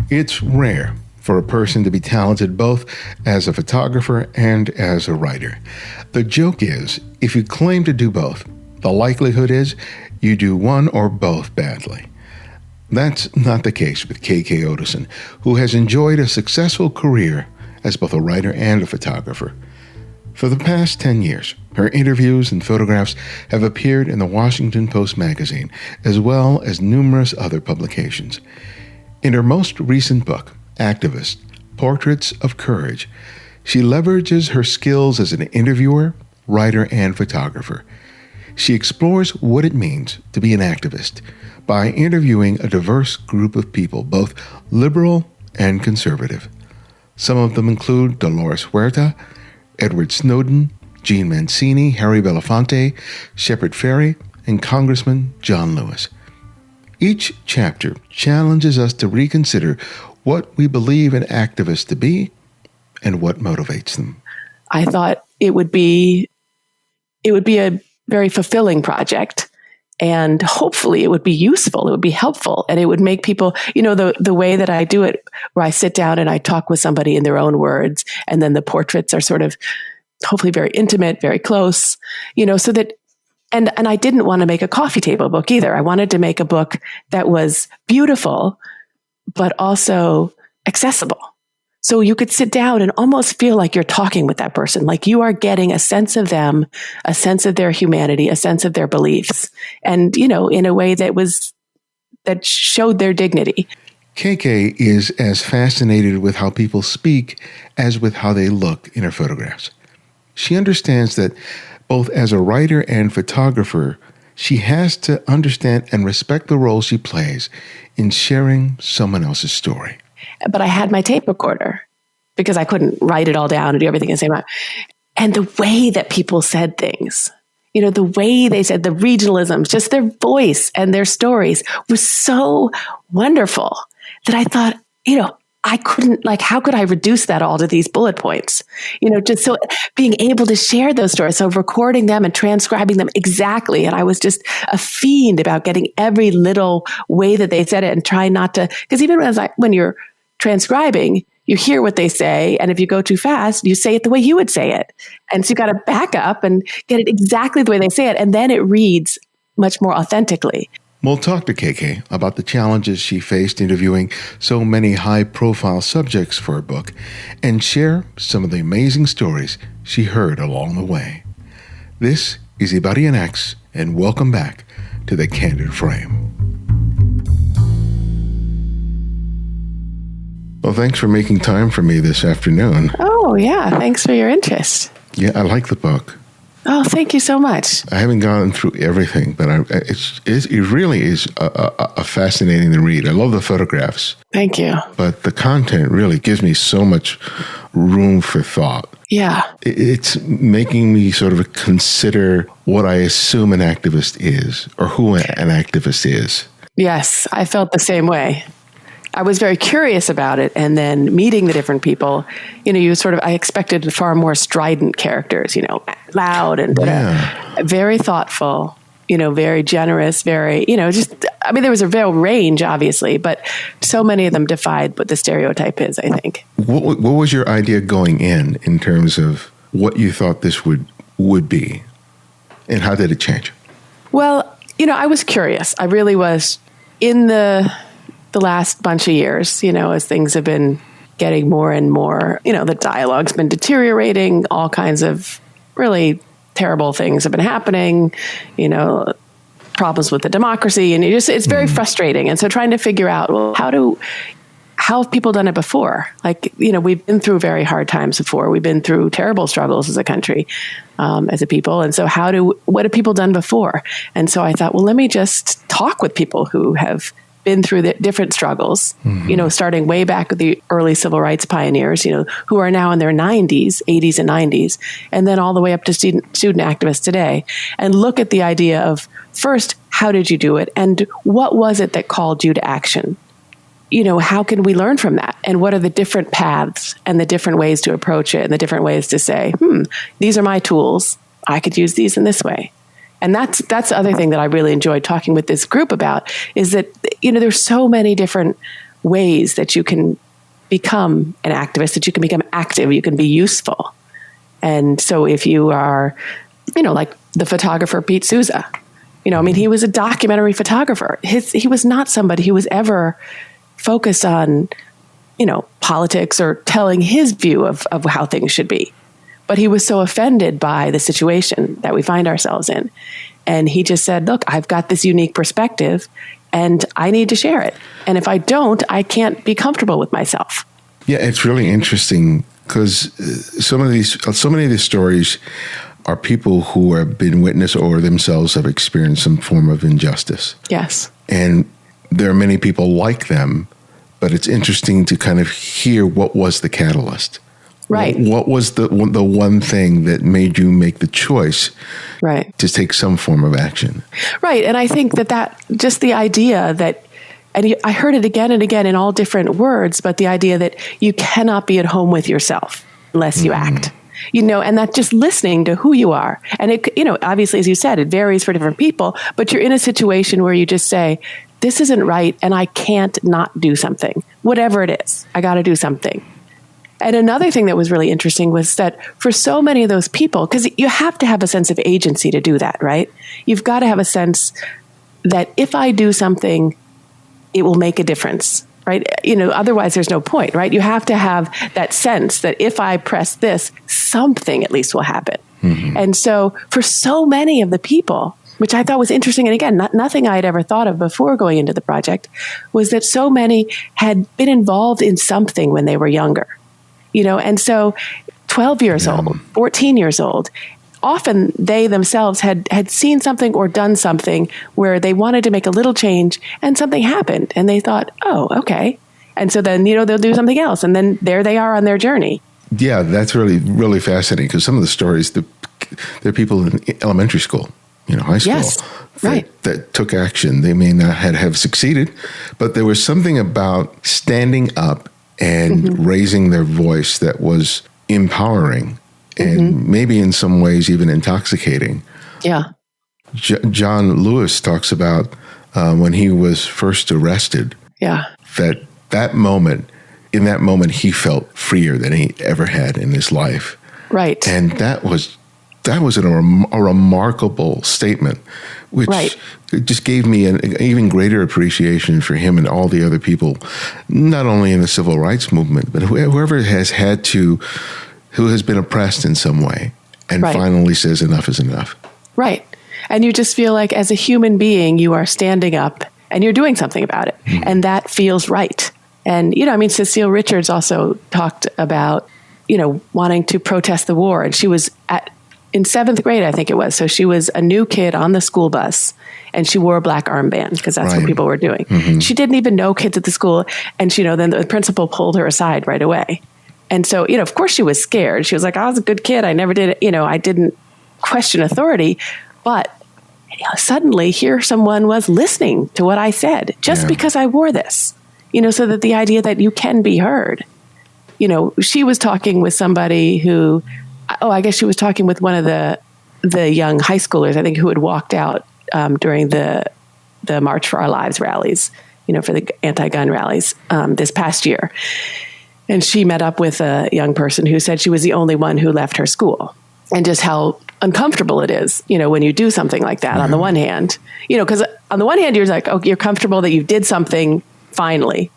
It's rare for a person to be talented both as a photographer and as a writer. The joke is, if you claim to do both, the likelihood is you do one or both badly. That's not the case with KK Ottesen, who has enjoyed a successful career as both a writer and a photographer. For the past 10 years, her interviews and photographs have appeared in the Washington Post magazine, as well as numerous other publications. In her most recent book, Activist: Portraits of Courage, she leverages her skills as an interviewer, writer, and photographer. She explores what it means to be an activist by interviewing a diverse group of people, both liberal and conservative. Some of them include Dolores Huerta, Edward Snowden, Gene Mancini, Harry Belafonte, Shepard Fairey, and Congressman John Lewis. Each chapter challenges us to reconsider what we believe an activist to be and what motivates them. I thought it would be a very fulfilling project, and hopefully it would be useful, it would be helpful, and it would make people, the way that I do it, where I sit down and I talk with somebody in their own words, and then the portraits are sort of hopefully very intimate, very close, so that, and I didn't want to make a coffee table book either. I wanted to make a book that was beautiful, but also accessible. So you could sit down and almost feel like you're talking with that person, like you are getting a sense of them, a sense of their humanity, a sense of their beliefs, and, in a way that showed their dignity. KK is as fascinated with how people speak as with how they look in her photographs. She understands that both as a writer and photographer, she has to understand and respect the role she plays in sharing someone else's story. But I had my tape recorder because I couldn't write it all down and do everything at the same time. And the way that people said things, the way they said the regionalisms, just their voice and their stories was so wonderful that I thought, I couldn't, how could I reduce that all to these bullet points? Just so being able to share those stories, so recording them and transcribing them exactly. And I was just a fiend about getting every little way that they said it and trying not to, because even when you're transcribing, you hear what they say. And if you go too fast, you say it the way you would say it. And so you got to back up and get it exactly the way they say it. And then it reads much more authentically. We'll talk to KK about the challenges she faced interviewing so many high-profile subjects for her book and share some of the amazing stories she heard along the way. This is Ibari and X, and welcome back to The Candid Frame. Well, thanks for making time for me this afternoon. Oh, yeah. Thanks for your interest. Yeah, I like the book. Oh, thank you so much. I haven't gone through everything, but it really is a fascinating to read. I love the photographs. Thank you. But the content really gives me so much room for thought. Yeah. It's making me sort of consider what I assume an activist is, or who an activist is. Yes, I felt the same way. I was very curious about it, and then meeting the different people, I expected far more strident characters, loud and very thoughtful, very generous, very, there was a real range, obviously, but so many of them defied what the stereotype is, I think. What was your idea going in terms of what you thought this would be, and how did it change? Well, I was curious. I really was. In the last bunch of years, as things have been getting more and more, the dialogue's been deteriorating, all kinds of really terrible things have been happening, problems with the democracy, and it's very frustrating. And so trying to figure out, well, how have people done it before? We've been through very hard times before. We've been through terrible struggles as a country, as a people. And so what have people done before? And so I thought, well, let me just talk with people who have been through the different struggles, starting way back with the early civil rights pioneers, who are now in their 80s and 90s, and then all the way up to student activists today, and look at the idea of, first, how did you do it? And what was it that called you to action? How can we learn from that? And what are the different paths and the different ways to approach it and the different ways to say, these are my tools. I could use these in this way. And that's the other thing that I really enjoyed talking with this group about, is that, there's so many different ways that you can become an activist, that you can become active, you can be useful. And so if you are, like the photographer Pete Souza, he was a documentary photographer. He was not somebody who was ever focused on, politics or telling his view of how things should be. But he was so offended by the situation that we find ourselves in. And he just said, look, I've got this unique perspective and I need to share it. And if I don't, I can't be comfortable with myself. Yeah, it's really interesting because so many of these stories are people who have been witness or themselves have experienced some form of injustice. Yes. And there are many people like them, but it's interesting to kind of hear what was the catalyst. Right. What was the one thing that made you make the choice to take some form of action? Right. And I think that just the idea that, and I heard it again and again in all different words, but the idea that you cannot be at home with yourself unless you act. And that just listening to who you are. And it, obviously, as you said, it varies for different people, but you're in a situation where you just say, this isn't right, and I can't not do something. Whatever it is, I got to do something. And another thing that was really interesting was that for so many of those people, because you have to have a sense of agency to do that, right? You've got to have a sense that if I do something, it will make a difference, right? Otherwise there's no point, right? You have to have that sense that if I press this, something at least will happen. Mm-hmm. And so for so many of the people, which I thought was interesting, and again, nothing I had ever thought of before going into the project, was that so many had been involved in something when they were younger. And so 12 years old, 14 years old, often they themselves had seen something or done something where they wanted to make a little change and something happened and they thought, oh, okay. And so then, they'll do something else. And then there they are on their journey. Yeah, that's really, really fascinating because some of the stories, there are people in elementary school, high school, that took action. They may not have succeeded, but there was something about standing up and raising their voice that was empowering and maybe in some ways even intoxicating. Yeah. John Lewis talks about when he was first arrested, that moment, in that moment, he felt freer than he ever had in his life. Right. And that was a remarkable statement, which just gave me an even greater appreciation for him and all the other people, not only in the civil rights movement, but whoever who has been oppressed in some way and finally says enough is enough. Right. And you just feel like as a human being, you are standing up and you're doing something about it. Mm-hmm. And that feels right. And, Cecile Richards also talked about, wanting to protest the war. And she was in 7th grade, I think it was. So she was a new kid on the school bus and she wore a black armband because that's what people were doing. Mm-hmm. She didn't even know kids at the school. And then the principal pulled her aside right away. And so, of course she was scared. She was like, I was a good kid. I never did it. I didn't question authority. But suddenly here someone was listening to what I said just because I wore this, so that the idea that you can be heard. She was talking with somebody who, I guess she was talking with one of the young high schoolers, I think, who had walked out during the March for Our Lives rallies, for the anti-gun rallies this past year. And she met up with a young person who said she was the only one who left her school, and just how uncomfortable it is, when you do something like that. On the one hand, because on the one hand, you're like, oh, you're comfortable that you did something finally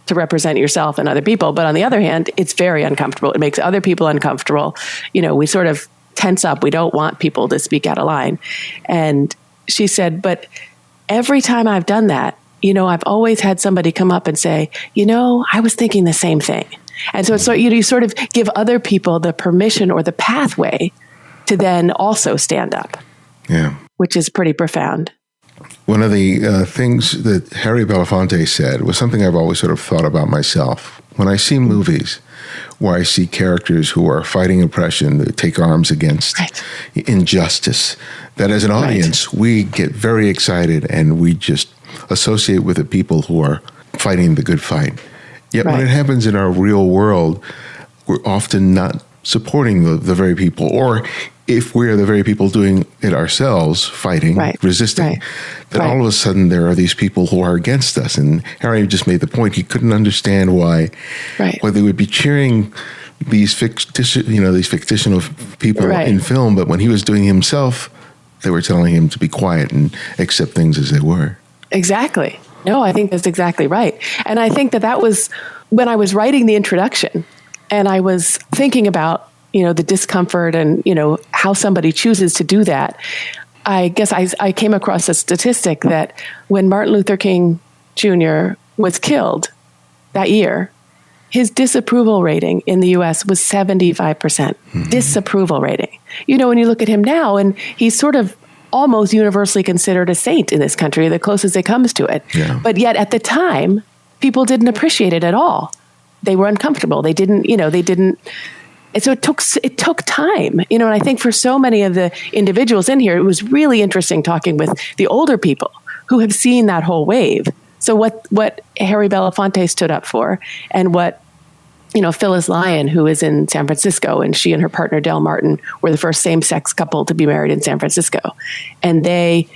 to represent yourself and other people. But on the other hand, it's very uncomfortable. It makes other people uncomfortable. We sort of tense up. We don't want people to speak out of line. And she said, but every time I've done that, I've always had somebody come up and say, I was thinking the same thing. And so it's you sort of give other people the permission or the pathway to then also stand up. Yeah. Which is pretty profound. One of the things that Harry Belafonte said was something I've always sort of thought about myself. When I see movies where I see characters who are fighting oppression, that take arms against injustice, that as an audience, we get very excited and we just associate with the people who are fighting the good fight. Yet when it happens in our real world, we're often not supporting the very people, or if we're the very people doing it ourselves, fighting, resisting, then all of a sudden there are these people who are against us. And Harry just made the point, he couldn't understand why they would be cheering these fictional people in film, but when he was doing himself, they were telling him to be quiet and accept things as they were. Exactly. No, I think that's exactly right. And I think that was when I was writing the introduction and I was thinking about, the discomfort and, how somebody chooses to do that. I guess I came across a statistic that when Martin Luther King Jr. was killed that year, his disapproval rating in the U.S. was 75%. Disapproval rating. When you look at him now, and he's sort of almost universally considered a saint in this country, the closest it comes to it. Yeah. But yet at the time, people didn't appreciate it at all. They were uncomfortable. They didn't. And so it took time, and I think for so many of the individuals in here, it was really interesting talking with the older people who have seen that whole wave. So what Harry Belafonte stood up for, and what Phyllis Lyon, who is in San Francisco, and she and her partner Del Martin were the first same-sex couple to be married in San Francisco, and they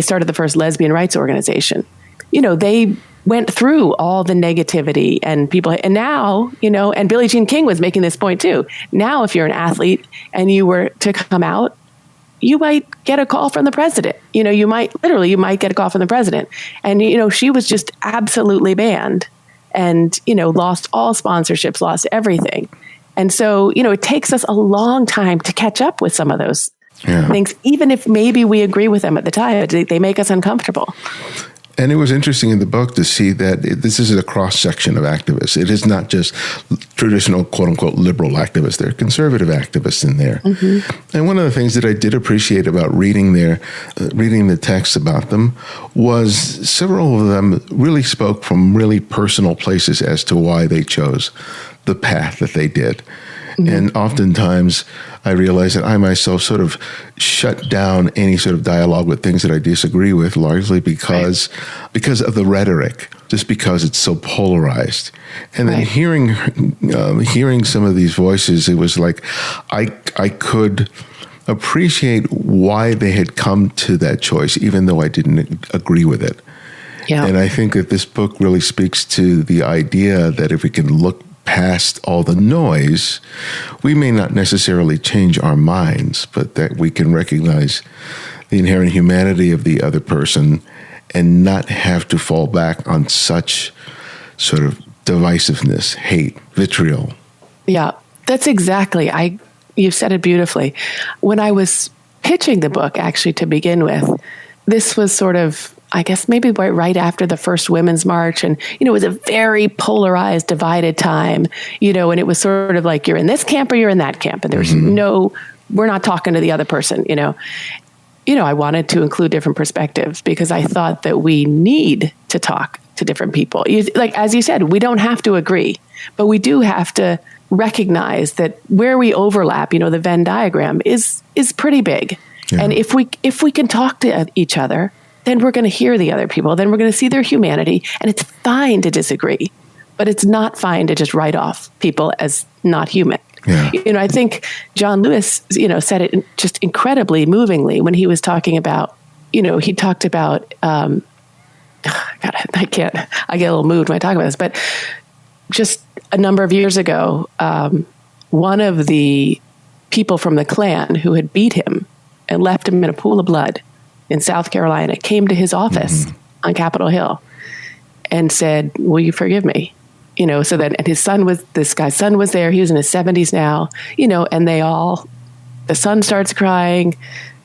started the first lesbian rights organization. They went through all the negativity and people, and now, and Billie Jean King was making this point too. Now, if you're an athlete and you were to come out, you might get a call from the president. You might get a call from the president. And, she was just absolutely banned and, lost all sponsorships, lost everything. And so, it takes us a long time to catch up with some of those things, even if maybe we agree with them at the time, they make us uncomfortable. And it was interesting in the book to see that this is a cross-section of activists. It is not just traditional, quote-unquote, liberal activists. There are conservative activists in there. Mm-hmm. And one of the things that I did appreciate about reading the text about them was several of them really spoke from really personal places as to why they chose the path that they did. Mm-hmm. And oftentimes I realized that I myself sort of shut down any sort of dialogue with things that I disagree with, largely because of the rhetoric, just because it's so polarized. And then hearing some of these voices, it was like I could appreciate why they had come to that choice, even though I didn't agree with it. Yeah. And I think that this book really speaks to the idea that if we can look past all the noise, we may not necessarily change our minds, but that we can recognize the inherent humanity of the other person and not have to fall back on such sort of divisiveness, hate, vitriol. Yeah, that's exactly. You've said it beautifully. When I was pitching the book, actually, to begin with, this was sort of, I guess maybe right after the first Women's March. And, it was a very polarized, divided time, and it was sort of like, you're in this camp or you're in that camp. And there's we're not talking to the other person, I wanted to include different perspectives because I thought that we need to talk to different people. As you said, we don't have to agree, but we do have to recognize that where we overlap, the Venn diagram is pretty big. Yeah. And if we can talk to each other, then we're going to hear the other people. Then we're going to see their humanity. And it's fine to disagree, but it's not fine to just write off people as not human. Yeah. I think John Lewis, said it just incredibly movingly when he was talking about, he talked about, God, I get a little moved when I talk about this, but just a number of years ago, one of the people from the Klan who had beat him and left him in a pool of blood in South Carolina came to his office on Capitol Hill and said, "Will you forgive me?" So that, and this guy's son was there. He was in his 70s now, and the son starts crying,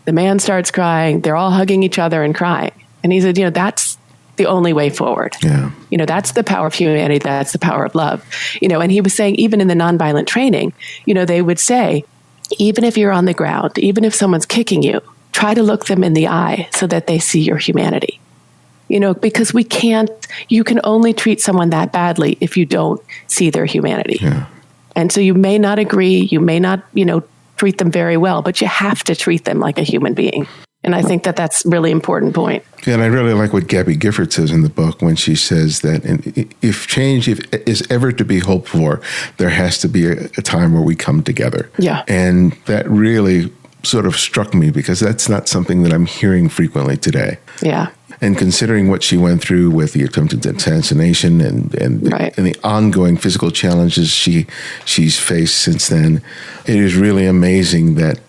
the man starts crying, they're all hugging each other and crying. And he said, that's the only way forward. Yeah. That's the power of humanity. That's the power of love. And he was saying, even in the nonviolent training, they would say, even if you're on the ground, even if someone's kicking you, try to look them in the eye so that they see your humanity. Because you can only treat someone that badly if you don't see their humanity. Yeah. And so you may not agree, you may not, treat them very well, but you have to treat them like a human being. And I think that that's a really important point. Yeah, and I really like what Gabby Gifford says in the book when she says that if change is ever to be hoped for, there has to be a time where we come together. Yeah. And that really sort of struck me because that's not something that I'm hearing frequently today. Yeah. And considering what she went through with the attempted assassination and the ongoing physical challenges she's faced since then, it is really amazing that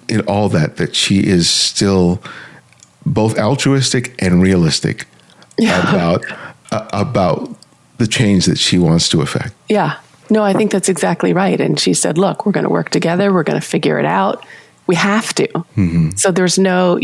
in all that she is still both altruistic and realistic about the change that she wants to affect. Yeah. No, I think that's exactly right. And she said, look, we're going to work together. We're going to figure it out. We have to. Mm-hmm. So there's no,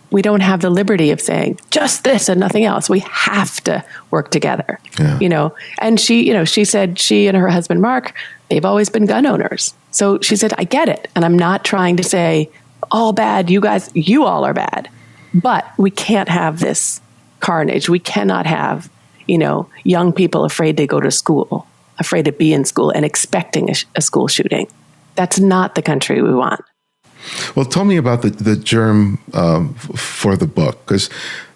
we don't have the liberty of saying just this and nothing else. We have to work together, and she said she and her husband, Mark, they've always been gun owners. So she said, I get it. And I'm not trying to say all bad. You guys, you all are bad, but we can't have this carnage. We cannot have, young people afraid to go to school, afraid to be in school and expecting a school shooting. That's not the country we want. Well, tell me about the germ for the book, because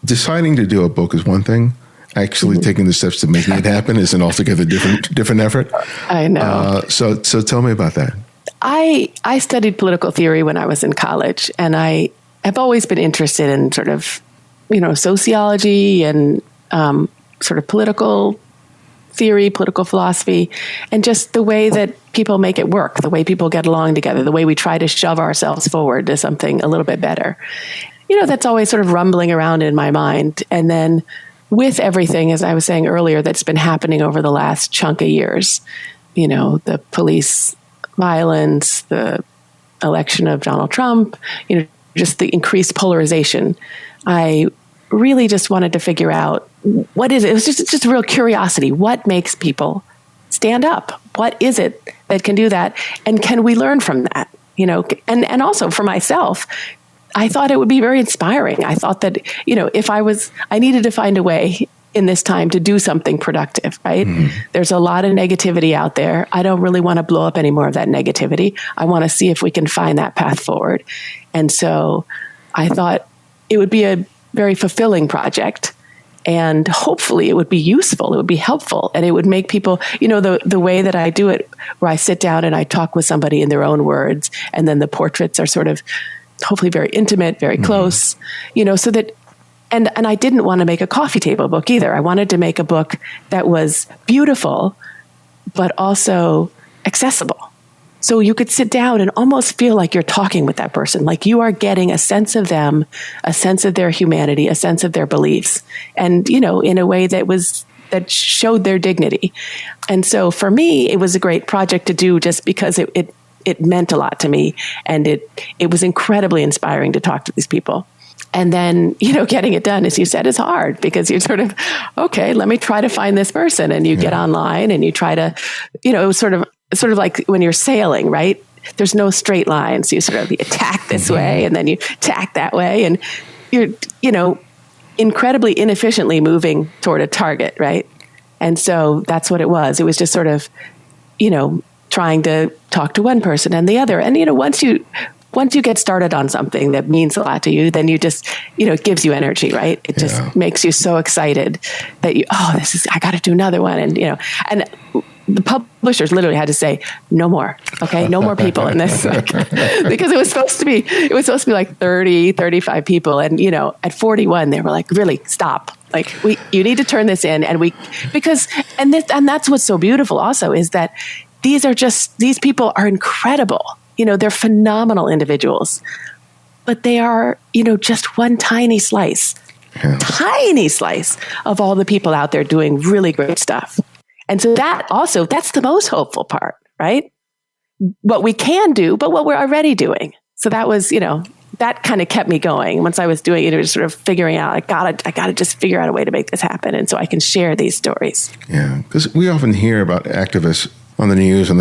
deciding to do a book is one thing. Actually taking the steps to making it happen is an altogether different effort. I know. So tell me about that. I studied political theory when I was in college, and I have always been interested in sort of, sociology and sort of political theory, political philosophy, and just the way that people make it work, the way people get along together, the way we try to shove ourselves forward to something a little bit better. That's always sort of rumbling around in my mind. And then with everything, as I was saying earlier, that's been happening over the last chunk of years, the police violence, the election of Donald Trump, just the increased polarization, I really just wanted to figure out what is it. It was just a real curiosity. What makes people stand up? What is it that can do that? And can we learn from that? And also for myself, I thought it would be very inspiring. I thought that, if I needed to find a way in this time to do something productive, right? Mm-hmm. There's a lot of negativity out there. I don't really want to blow up any more of that negativity. I want to see if we can find that path forward. And so I thought it would be a very fulfilling project, and hopefully it would be useful, it would be helpful, and it would make people, the way that I do it, where I sit down and I talk with somebody in their own words, and then the portraits are sort of hopefully very intimate, very close, so that, and I didn't want to make a coffee table book either. I wanted to make a book that was beautiful, but also accessible. So you could sit down and almost feel like you're talking with that person, like you are getting a sense of them, a sense of their humanity, a sense of their beliefs, and, in a way that showed their dignity. And so for me, it was a great project to do just because it meant a lot to me. And it was incredibly inspiring to talk to these people. And then, getting it done, as you said, is hard because you're sort of, okay, let me try to find this person. And you get online and you try to, it was sort of like when you're sailing, right? There's no straight line. So you sort of attack this way and then you attack that way. And you're, incredibly inefficiently moving toward a target, right? And so that's what it was. It was just sort of, trying to talk to one person and the other. And, once you get started on something that means a lot to you, then you just, it gives you energy, right? It just makes you so excited that I got to do another one. And, and the publishers literally had to say, no more, okay? No more people in this, because it was supposed to be like 30, 35 people. And, at 41, they were like, really stop. Like you need to turn this in. And that's what's so beautiful also is that these people are incredible. They're phenomenal individuals, but they are, just one tiny slice of all the people out there doing really great stuff. And so that's the most hopeful part, right? What we can do, but what we're already doing. So that was, that kind of kept me going. Once I was doing it, just sort of figuring out, I gotta just figure out a way to make this happen. And so I can share these stories. Yeah. Because we often hear about activists on the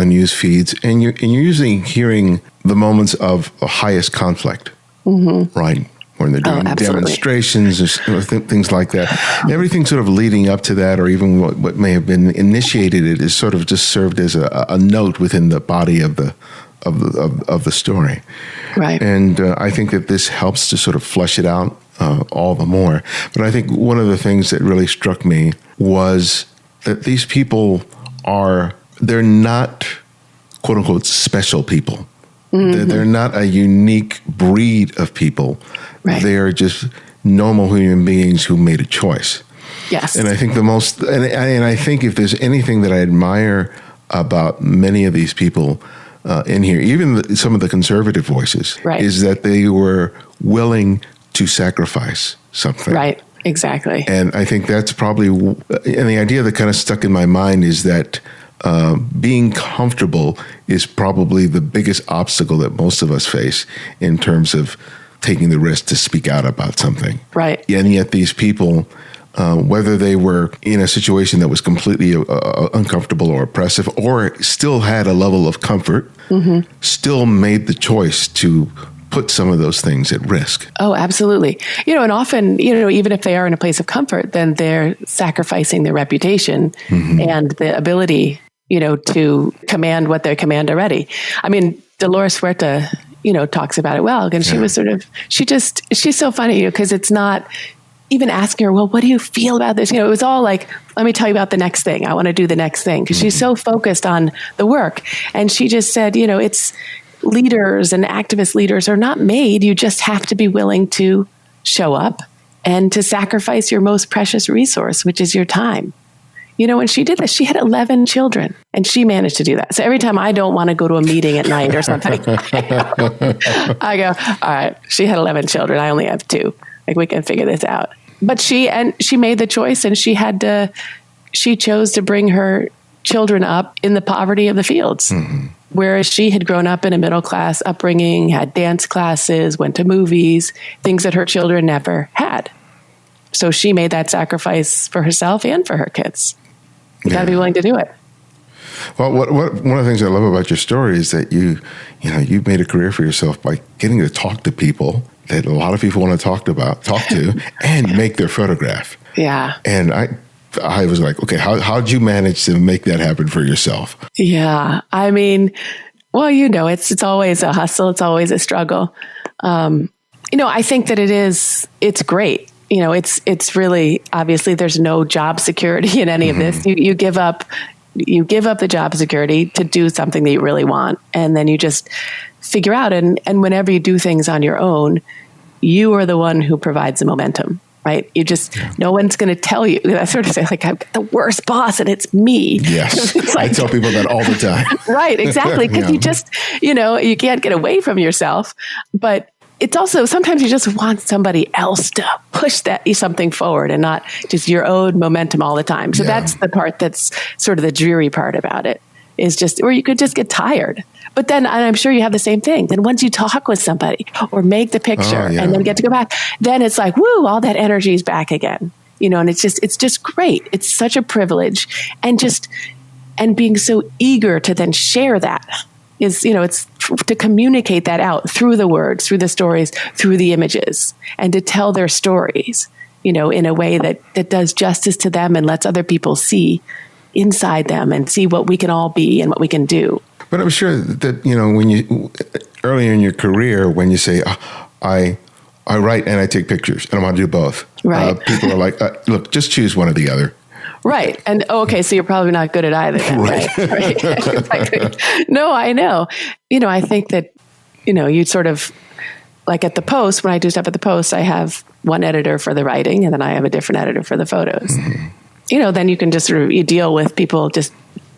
news feeds, and you're usually hearing the moments of highest conflict, right? When they're doing demonstrations or things like that. Everything sort of leading up to that, or even what may have been initiated, it is sort of just served as a note within the body of the story. Right. And I think that this helps to sort of flesh it out all the more. But I think one of the things that really struck me was that these people they're not, quote unquote, special people. They're not a unique breed of people. Right. They're just normal human beings who made a choice. Yes. And I think and I think if there's anything that I admire about many of these people in here, even some of the conservative voices, right. is that they were willing to sacrifice something. Right. Exactly. And I think that's probably, and the idea that kind of stuck in my mind is that being comfortable is probably the biggest obstacle that most of us face in terms of taking the risk to speak out about something. Right. And yet these people, whether they were in a situation that was completely uncomfortable or oppressive, or still had a level of comfort, still made the choice to put some of those things at risk. Oh, absolutely. And often, even if they are in a place of comfort, then they're sacrificing their reputation and the ability, to command what they command already. I mean, Dolores Huerta, talks about it well. And she was she's so funny, because it's not even asking her, well, what do you feel about this? It was all like, let me tell you about the next thing. I want to do the next thing. Because she's so focused on the work. And she just said, it's leaders and activist leaders are not made. You just have to be willing to show up and to sacrifice your most precious resource, which is your time. When she did this, she had 11 children and she managed to do that. So every time I don't want to go to a meeting at night or something, I go, all right, she had 11 children. I only have 2. Like, we can figure this out. But she made the choice, and she chose to bring her children up in the poverty of the fields. Whereas she had grown up in a middle class upbringing, had dance classes, went to movies, things that her children never had. So she made that sacrifice for herself and for her kids. You got to be willing to do it. Well, one of the things I love about your story is that you've made a career for yourself by getting to talk to people that a lot of people want to talk to, and make their photograph. Yeah. And I was like, okay, how'd you manage to make that happen for yourself? Yeah. I mean, well, it's always a hustle. It's always a struggle. I think that it's great. It's really, obviously there's no job security in any of this. You give up the job security to do something that you really want. And then you just figure out, and whenever you do things on your own, you are the one who provides the momentum. Right? No one's going to tell you. I sort of say, like, I've got the worst boss and it's me. Yes. Like, I tell people that all the time. Right, exactly. Because you just, you can't get away from yourself. But it's also, sometimes you just want somebody else to push something forward and not just your own momentum all the time. So that's the part that's sort of the dreary part about it, is just, or you could just get tired. But then, and I'm sure you have the same thing. Then once you talk with somebody or make the picture and then get to go back, then it's like, woo, all that energy is back again. And it's just great. It's such a privilege. And being so eager to then share that is, it's to communicate that out through the words, through the stories, through the images, and to tell their stories, in a way that does justice to them and lets other people see inside them and see what we can all be and what we can do. But I'm sure that, when you, earlier in your career, when you say, I write and I take pictures and I want to do both, right. People are like, look, just choose one or the other. Right. And okay, so you're probably not good at either. Then, right. Exactly. No, I know. I think that, you sort of, like at the Post, when I do stuff at the Post, I have one editor for the writing and then I have a different editor for the photos. Then you can just sort of, you deal with people just,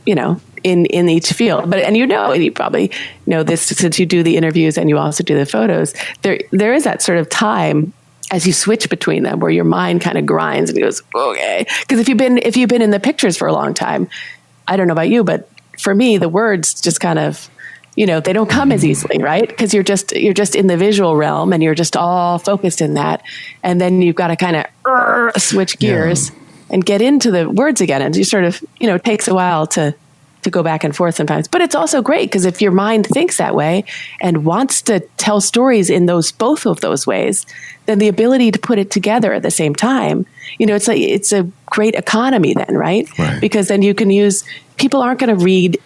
in each field. But, and you probably know this, since you do the interviews and you also do the photos, there is that sort of time as you switch between them where your mind kind of grinds and goes, okay. Because if you've been in the pictures for a long time, I don't know about you, but for me, the words just kind of, they don't come as easily, right? Because you're just in the visual realm and you're just all focused in that. And then you've got to kind of switch gears and get into the words again. And you sort of, it takes a while to go back and forth sometimes. But it's also great because if your mind thinks that way and wants to tell stories in both of those ways, then the ability to put it together at the same time, it's a great economy then, right? Because then you can people aren't going to read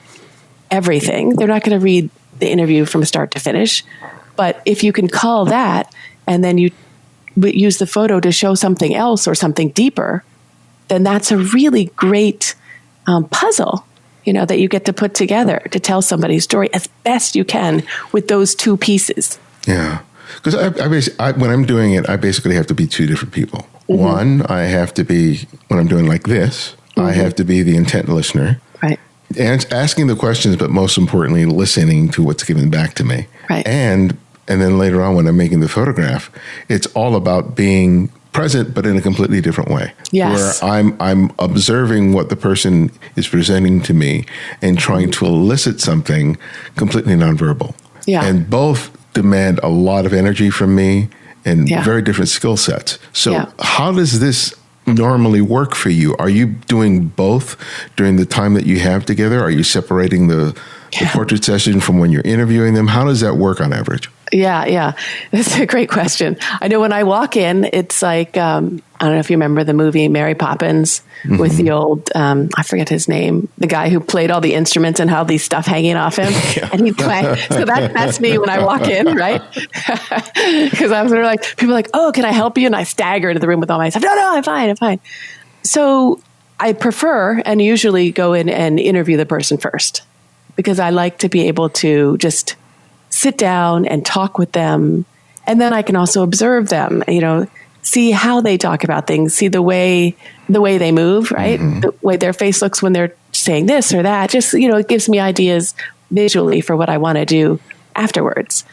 everything. They're not going to read the interview from start to finish. But if you can call that and then you use the photo to show something else or something deeper, then that's a really great puzzle. that you get to put together to tell somebody's story as best you can with those two pieces. Yeah. Because when I'm doing it, I basically have to be two different people. Mm-hmm. One, I have to be, when I'm doing like this, I have to be the intent listener. Right. And asking the questions, but most importantly, listening to what's given back to me. Right. And then later on, when I'm making the photograph, it's all about being present, but in a completely different way. Yes. Where I'm observing what the person is presenting to me and trying to elicit something completely nonverbal. Yeah. And both demand a lot of energy from me and very different skill sets. So how does this normally work for you? Are you doing both during the time that you have together? Are you separating the portrait session from when you're interviewing them? How does that work on average? Yeah. That's a great question. I know when I walk in, it's like, I don't know if you remember the movie Mary Poppins with the old, I forget his name, the guy who played all the instruments and had these stuff hanging off him. And he'd play. So that's me when I walk in, right? Because I'm sort of like, people are like, oh, can I help you? And I stagger into the room with all my stuff. No, I'm fine. So I prefer and usually go in and interview the person first, because I like to be able to just sit down and talk with them. And then I can also observe them, see how they talk about things, see the way they move, right? Mm-hmm. The way their face looks when they're saying this or that. Just, it gives me ideas visually for what I want to do afterwards.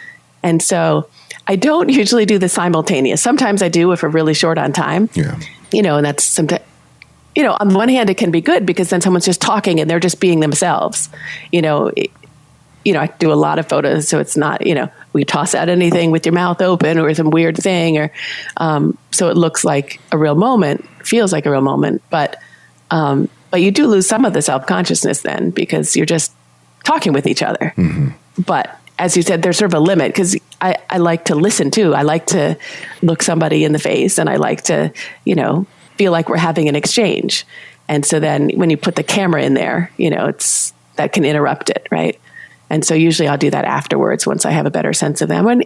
And so I don't usually do the simultaneous. Sometimes I do if we're really short on time. Yeah. And that's sometimes, on the one hand, it can be good because then someone's just talking and they're just being themselves. I do a lot of photos, so it's not, we toss out anything with your mouth open or some weird thing, or so it looks like a real moment, feels like a real moment, but you do lose some of the self-consciousness then because you're just talking with each other. Mm-hmm. But as you said, there's sort of a limit because I like to listen too. I like to look somebody in the face, and I like to, feel like we're having an exchange. And so then when you put the camera in there, that can interrupt it, right? And so usually I'll do that afterwards once I have a better sense of them. And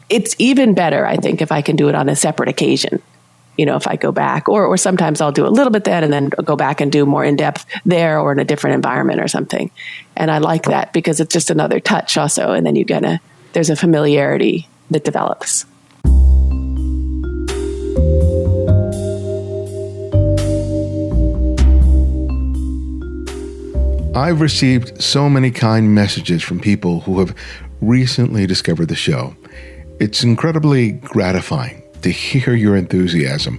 it's even better, I think, if I can do it on a separate occasion. If I go back, or sometimes I'll do a little bit then and then go back and do more in depth there or in a different environment or something. And I like that because it's just another touch also. And then there's a familiarity that develops. I've received so many kind messages from people who have recently discovered the show. It's incredibly gratifying to hear your enthusiasm.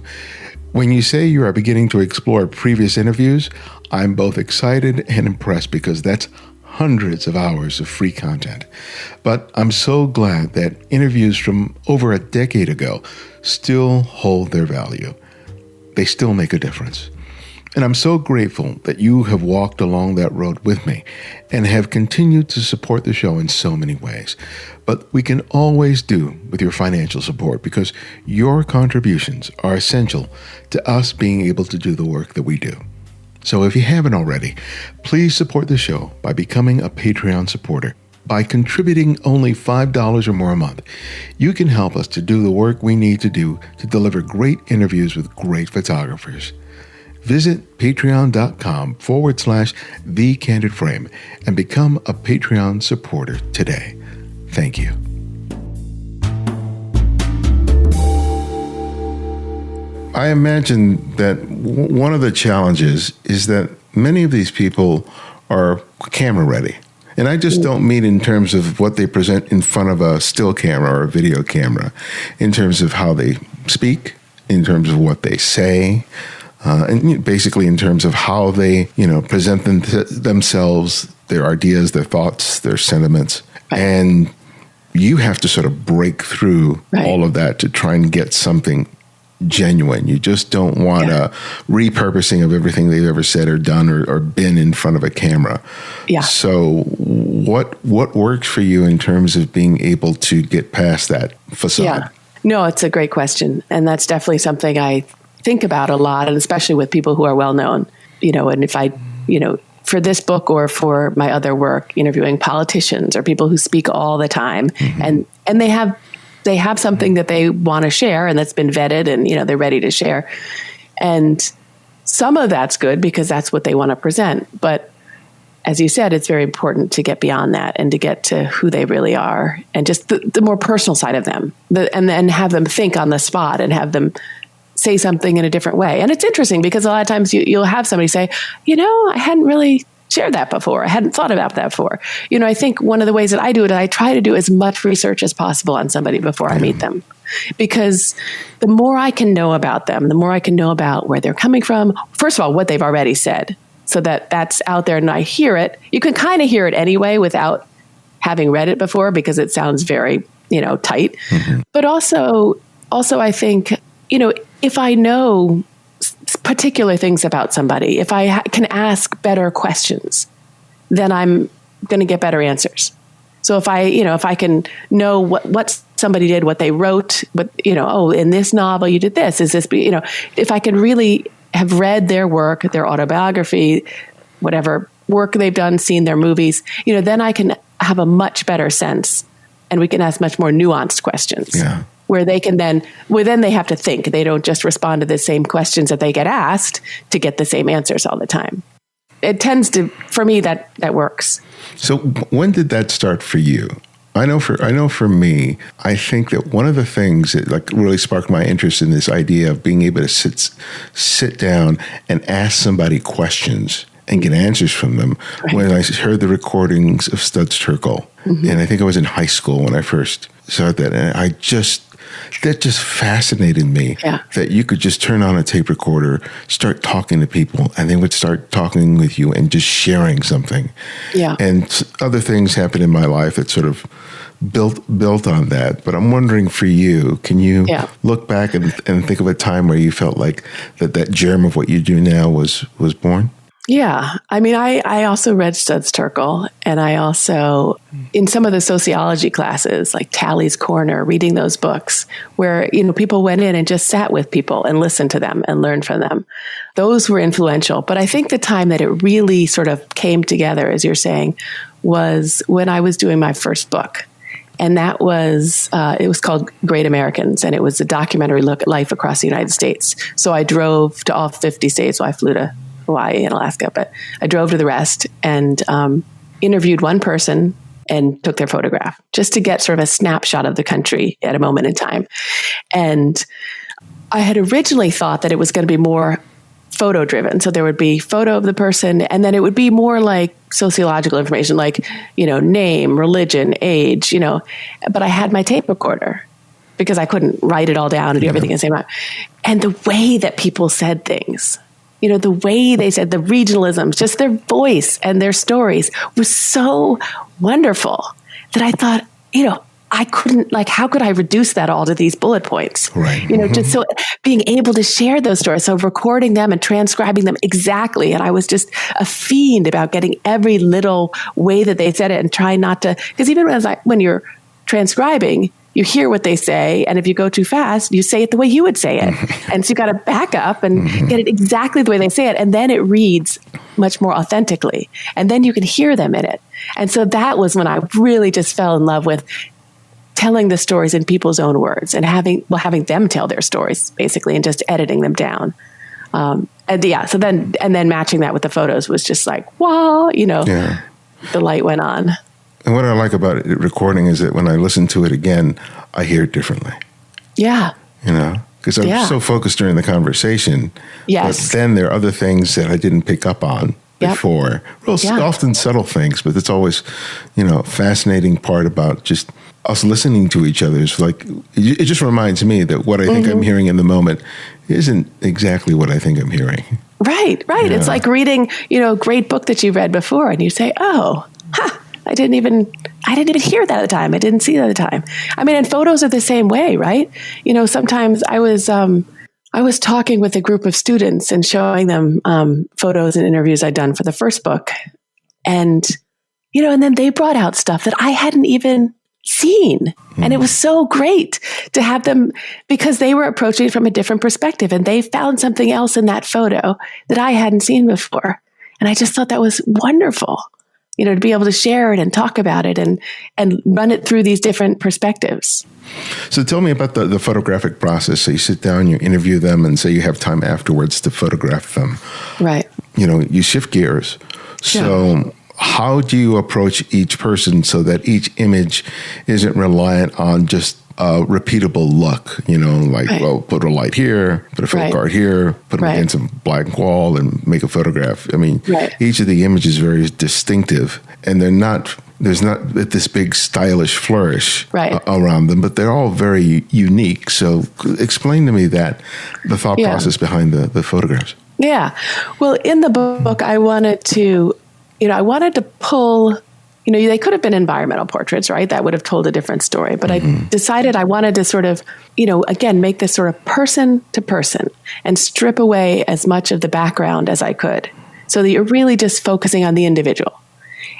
When you say you are beginning to explore previous interviews, I'm both excited and impressed because that's hundreds of hours of free content. But I'm so glad that interviews from over a decade ago still hold their value. They still make a difference. And I'm so grateful that you have walked along that road with me and have continued to support the show in so many ways. But we can always do with your financial support because your contributions are essential to us being able to do the work that we do. So if you haven't already, please support the show by becoming a Patreon supporter. By contributing only $5 or more a month, you can help us to do the work we need to do to deliver great interviews with great photographers. Visit patreon.com/thecandidframe and become a Patreon supporter today. Thank you. I imagine that one of the challenges is that many of these people are camera ready. And I just don't mean in terms of what they present in front of a still camera or a video camera, in terms of how they speak, in terms of what they say, and basically in terms of how they, present themselves, their ideas, their thoughts, their sentiments. Right. And you have to sort of break through all of that to try and get something genuine. You just don't want a repurposing of everything they've ever said or done or been in front of a camera. Yeah. So what works for you in terms of being able to get past that facade? Yeah. No, it's a great question. And that's definitely something I think about a lot, and especially with people who are well known, and if I, for this book or for my other work, interviewing politicians or people who speak all the time, and they have something that they want to share and that's been vetted and, they're ready to share. And some of that's good because that's what they want to present. But as you said, it's very important to get beyond that and to get to who they really are and just the more personal side of them, and then have them think on the spot and have them say something in a different way. And it's interesting because a lot of times you'll have somebody say, I hadn't really shared that before. I hadn't thought about that before. I think one of the ways that I do it, I try to do as much research as possible on somebody before I meet them. Because the more I can know about them, the more I can know about where they're coming from. First of all, what they've already said, so that's out there and I hear it. You can kind of hear it anyway without having read it before because it sounds very, tight. Mm-hmm. But also I think, if I know particular things about somebody, if I can ask better questions, then I'm going to get better answers. So if I can know what somebody did, what they wrote, but in this novel you did this, is this, if I can really have read their work, their autobiography, whatever work they've done, seen their movies, then I can have a much better sense, and we can ask much more nuanced questions. Yeah. Where they can then they have to think. They don't just respond to the same questions that they get asked to get the same answers all the time. It tends to, for me, that works. So when did that start for you? I know for me, I think that one of the things that really sparked my interest in this idea of being able to sit down and ask somebody questions and get answers from them, right, when I heard the recordings of Studs Terkel. Mm-hmm. And I think I was in high school when I first saw that. And that just fascinated me, that you could just turn on a tape recorder, start talking to people, and they would start talking with you and just sharing something. Yeah. And other things happened in my life that sort of built on that. But I'm wondering for you, can you look back and think of a time where you felt like that germ of what you do now was born? Yeah. I mean, I also read Studs Terkel, and I also, in some of the sociology classes, like Tally's Corner, reading those books where, people went in and just sat with people and listened to them and learned from them. Those were influential. But I think the time that it really sort of came together, as you're saying, was when I was doing my first book. And that was, it was called Great Americans, and it was a documentary look at life across the United States. So I drove to all 50 states. Well, I flew to Hawaii and Alaska, but I drove to the rest and interviewed one person and took their photograph just to get sort of a snapshot of the country at a moment in time. And I had originally thought that it was going to be more photo driven. So there would be photo of the person, and then it would be more like sociological information, like, name, religion, age, but I had my tape recorder because I couldn't write it all down and do everything at the same time. And the way that people said things, the way they said the regionalisms, just their voice and their stories was so wonderful that I thought, I couldn't, how could I reduce that all to these bullet points? Right. Just so being able to share those stories, so recording them and transcribing them exactly. And I was just a fiend about getting every little way that they said it and trying not to, because even when you're transcribing, you hear what they say, and if you go too fast, you say it the way you would say it. And so you got to back up and get it exactly the way they say it, and then it reads much more authentically, and then you can hear them in it. And so that was when I really just fell in love with telling the stories in people's own words and having them tell their stories, basically, and just editing them down. So then matching that with the photos was just like, wow, the light went on. And what I like about it, recording, is that when I listen to it again, I hear it differently. Yeah. Because I'm so focused during the conversation. Yes. But then there are other things that I didn't pick up on before. Often subtle things, but it's always, fascinating part about just us listening to each other. It's like, it just reminds me that what I think I'm hearing in the moment isn't exactly what I think I'm hearing. Right. It's like reading, a great book that you read before, and you say, I didn't even hear that at the time. I didn't see that at the time. I mean, and photos are the same way, right? Sometimes I was talking with a group of students and showing them photos and interviews I'd done for the first book. And, and then they brought out stuff that I hadn't even seen. And it was so great to have them, because they were approaching it from a different perspective, and they found something else in that photo that I hadn't seen before. And I just thought that was wonderful. To be able to share it and talk about it and run it through these different perspectives. So tell me about the photographic process. So you sit down, you interview them, and say you have time afterwards to photograph them. Right. You shift gears. So how do you approach each person so that each image isn't reliant on just a repeatable look, well, put a light here, put a photo card here, put them against a blank wall and make a photograph. I mean, each of the images is very distinctive, and there's not this big stylish flourish around them, but they're all very unique. So explain to me the thought process behind the photographs. Yeah. Well, in the book, I wanted to pull, they could have been environmental portraits, right? That would have told a different story. But I decided I wanted to sort of, again, make this sort of person to person and strip away as much of the background as I could so that you're really just focusing on the individual.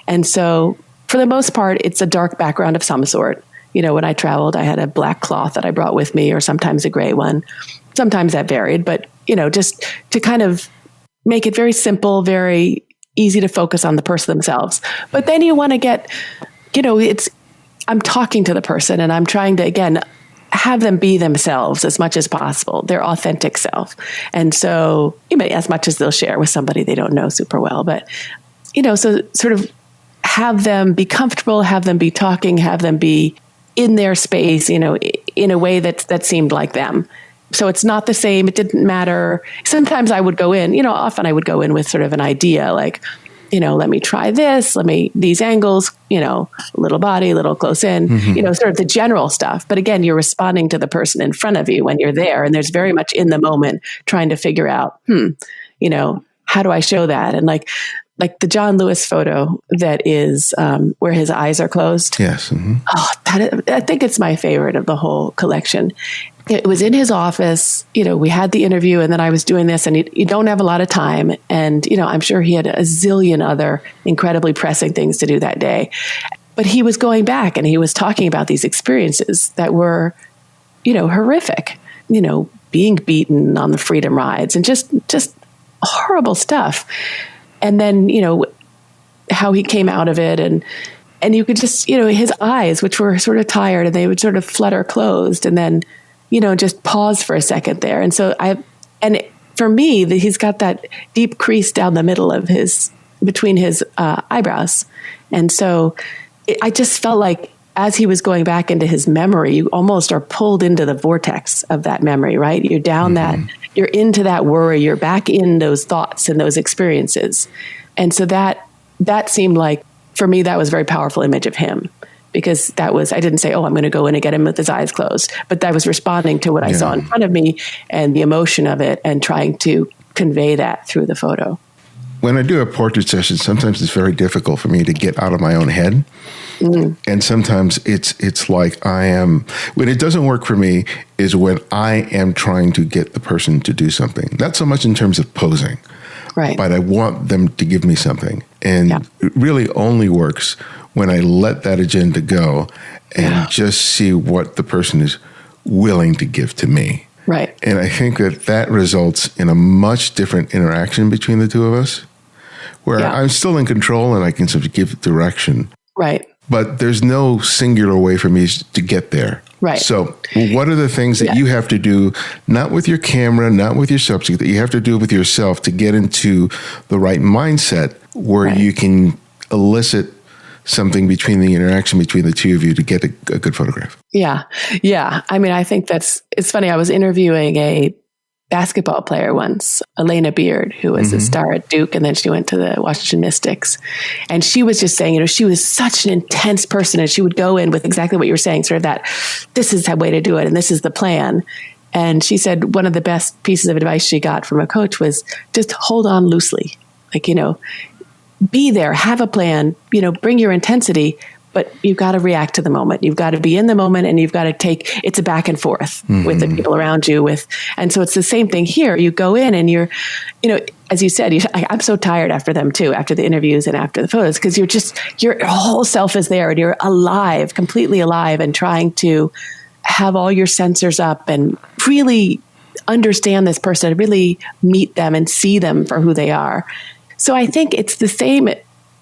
And so for the most part, it's a dark background of some sort. When I traveled, I had a black cloth that I brought with me or sometimes a gray one. Sometimes that varied, but, just to kind of make it very simple, very easy to focus on the person themselves. But then you want to get, I'm talking to the person and I'm trying to, again, have them be themselves as much as possible, their authentic self. And so, as much as they'll share with somebody they don't know super well, but, so sort of have them be comfortable, have them be talking, have them be in their space, in a way that seemed like them. So it's not the same. It didn't matter. Sometimes I would go in, often I would go in with sort of an idea like, let me try this, these angles, little body, little close in, sort of the general stuff. But again, you're responding to the person in front of you when you're there. And there's very much in the moment trying to figure out, how do I show that? And like the John Lewis photo that is where his eyes are closed. Yes. Mm-hmm. Oh, I think it's my favorite of the whole collection. It was in his office, we had the interview and then I was doing this and you don't have a lot of time. And, I'm sure he had a zillion other incredibly pressing things to do that day. But he was going back and he was talking about these experiences that were, horrific, being beaten on the freedom rides and just horrible stuff. And then, how he came out of it and you could just, his eyes, which were sort of tired and they would sort of flutter closed and then, just pause for a second there. And so for me, he's got that deep crease down the middle of between his eyebrows. And so I just felt like as he was going back into his memory, you almost are pulled into the vortex of that memory, right? You're down you're into that worry, you're back in those thoughts and those experiences. And so that seemed like, for me, that was a very powerful image of him. Because I didn't say, I'm going to go in and get him with his eyes closed. But I was responding to what I saw in front of me and the emotion of it and trying to convey that through the photo. When I do a portrait session, sometimes it's very difficult for me to get out of my own head. And sometimes it's like when it doesn't work for me is when I am trying to get the person to do something. Not so much in terms of posing, right? But I want them to give me something. And it really only works when I let that agenda go and just see what the person is willing to give to me. Right. And I think that results in a much different interaction between the two of us, where I'm still in control and I can sort of give direction. Right. But there's no singular way for me to get there. Right. So what are the things that you have to do, not with your camera, not with your subject, that you have to do with yourself to get into the right mindset where you can elicit something between the interaction between the two of you to get a good photograph? Yeah. Yeah. I mean, I think it's funny. I was interviewing a basketball player once, Elena Beard, who was a star at Duke, and then she went to the Washington Mystics. And she was just saying, she was such an intense person, and she would go in with exactly what you were saying, sort of that, this is the way to do it, and this is the plan. And she said one of the best pieces of advice she got from a coach was just hold on loosely. Like, be there, have a plan, bring your intensity, but you've got to react to the moment. You've got to be in the moment and you've got to it's a back and forth with the people around you and so it's the same thing here. You go in and you're, as you said, I'm so tired after them too, after the interviews and after the photos, because your whole self is there and you're alive, completely alive and trying to have all your sensors up and really understand this person, really meet them and see them for who they are. So I think it's the same